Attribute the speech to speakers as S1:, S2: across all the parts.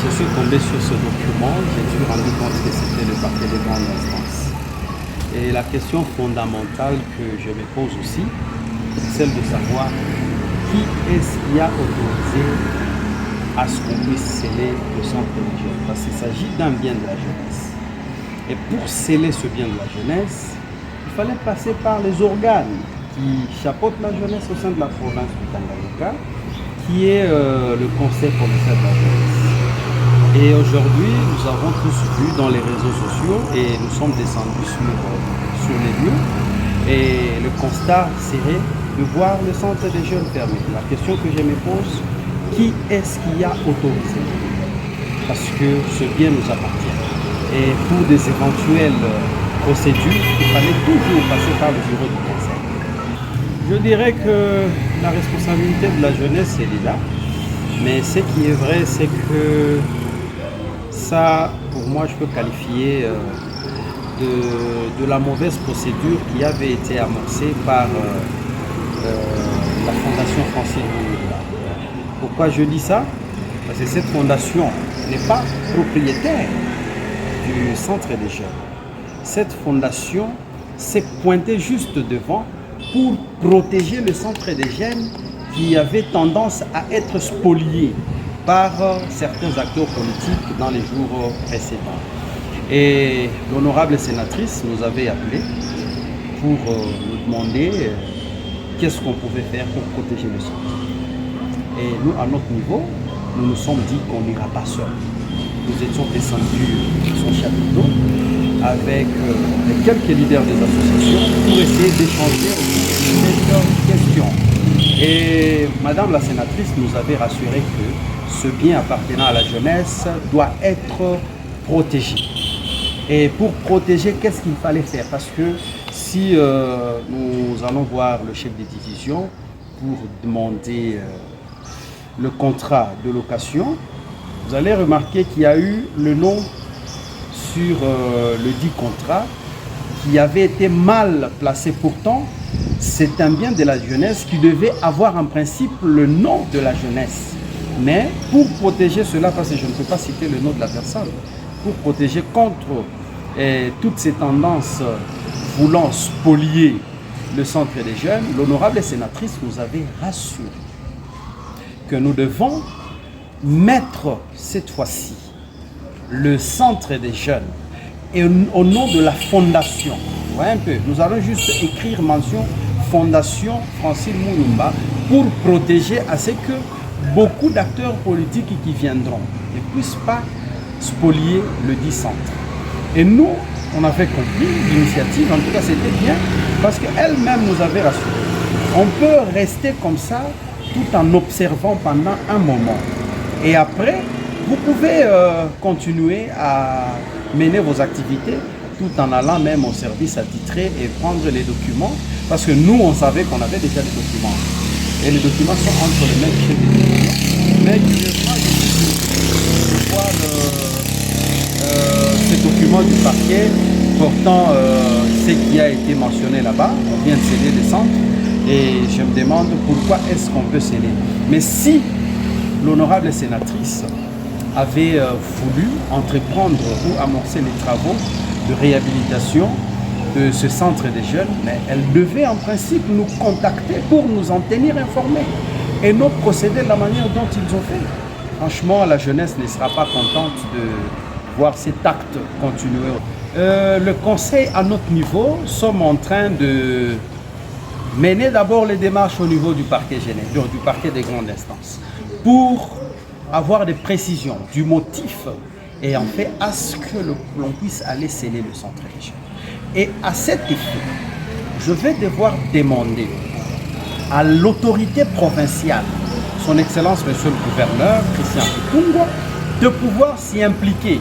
S1: je suis tombé sur ce document, je me suis rendu compte que c'était le parquet de grande instance. Et la question fondamentale que je me pose aussi, c'est celle de savoir qui est-ce qui a autorisé à ce qu'on puisse sceller le centre des jeunes. Parce qu'il s'agit d'un bien de la jeunesse. Et pour sceller ce bien de la jeunesse, il fallait passer par les organes qui chapeautent la jeunesse au sein de la province du Tanganyika, qui est le conseil provincial de la jeunesse. Et aujourd'hui, nous avons tous vu dans les réseaux sociaux et nous sommes descendus sur les lieux. Et le constat serait de voir le centre des jeunes fermé. La question que je me pose, qui est-ce qui a autorisé? Parce que ce bien nous appartient. Et pour des éventuelles procédures, il fallait toujours passer par le bureau du conseil. Je dirais que la responsabilité de la jeunesse, elle est là. Mais ce qui est vrai, c'est que ça, pour moi, je peux qualifier de la mauvaise procédure qui avait été amorcée par la Fondation Francine Mulumba. Pourquoi je dis ça? Parce que cette fondation n'est pas propriétaire du centre des jeunes. Cette fondation s'est pointée juste devant pour protéger le centre des jeunes qui avait tendance à être spolié par certains acteurs politiques dans les jours précédents. Et l'honorable sénatrice nous avait appelé pour nous demander qu'est-ce qu'on pouvait faire pour protéger le centre. Et nous, à notre niveau, nous nous sommes dit qu'on n'ira pas seul. Nous étions descendus son chapiteau avec quelques leaders des associations pour essayer d'échanger cette question. Et Madame la sénatrice nous avait rassuré que ce bien appartenant à la jeunesse doit être protégé. Et pour protéger, qu'est-ce qu'il fallait faire? Parce que si nous allons voir le chef de division pour demander le contrat de location, vous allez remarquer qu'il y a eu le nom sur le dit contrat qui avait été mal placé. Pourtant, c'est un bien de la jeunesse qui devait avoir en principe le nom de la jeunesse. Mais pour protéger cela, parce que je ne peux pas citer le nom de la personne, pour protéger contre toutes ces tendances voulant spolier le centre des jeunes, l'honorable sénatrice nous avait rassuré que nous devons mettre cette fois-ci le centre des jeunes et au nom de la fondation. Vous voyez un peu, nous allons juste écrire mention Fondation Francine Mulumba pour protéger à ce que beaucoup d'acteurs politiques qui viendront ne puissent pas spolier le dit centre. Et nous, on avait compris l'initiative, en tout cas c'était bien, parce qu'elle-même nous avait rassuré. On peut rester comme ça tout en observant pendant un moment. Et après, vous pouvez continuer à mener vos activités tout en allant même au service attitré et prendre les documents, parce que nous, on savait qu'on avait déjà des documents. Et les documents sont entre les mains du chef de division. Mais curieusement, je vois ces documents du parquet portant ce qui a été mentionné là-bas. On vient de sceller les centres et je me demande pourquoi est-ce qu'on peut sceller. Mais si l'honorable sénatrice avait voulu entreprendre ou amorcer les travaux de réhabilitation de ce centre des jeunes, mais elle devait en principe nous contacter pour nous en tenir informés et non procéder de la manière dont ils ont fait. Franchement, la jeunesse ne sera pas contente de voir cet acte continuer. Le conseil, à notre niveau, sommes en train de mener d'abord les démarches au niveau du parquet général, du parquet des grandes instances, pour avoir des précisions du motif et en fait à ce que l'on puisse aller sceller le centre des jeunes. Et à cet effet, je vais devoir demander à l'autorité provinciale, son Excellence Monsieur le Gouverneur, Christian Kipungo, de pouvoir s'y impliquer.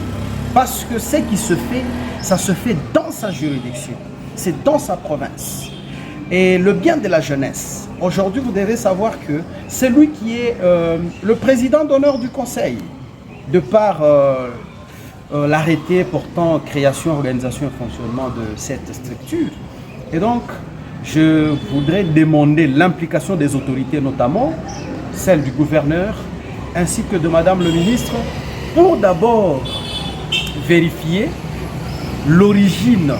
S1: Parce que ce qui se fait, ça se fait dans sa juridiction, c'est dans sa province. Et le bien de la jeunesse, aujourd'hui vous devez savoir que c'est lui qui est le président d'honneur du conseil, de par l'arrêté portant création, organisation et fonctionnement de cette structure. Et donc, je voudrais demander l'implication des autorités, notamment celle du gouverneur, ainsi que de Madame le ministre, pour d'abord vérifier l'origine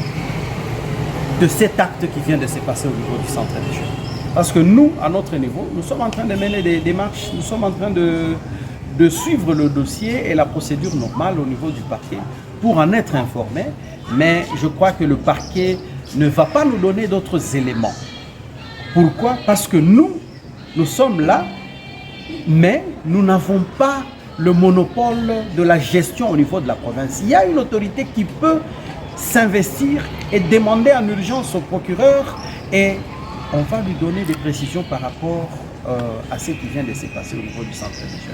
S1: de cet acte qui vient de se passer au niveau du centre des jeunes. Parce que nous, à notre niveau, nous sommes en train de mener des démarches, nous sommes en train de suivre le dossier et la procédure normale au niveau du parquet pour en être informés, mais je crois que le parquet ne va pas nous donner d'autres éléments. Pourquoi? Parce que nous sommes là, mais nous n'avons pas le monopole de la gestion au niveau de la province. Il y a une autorité qui peut s'investir et demander en urgence au procureur et on va lui donner des précisions par rapport à ce qui vient de se passer au niveau du centre des jeunes.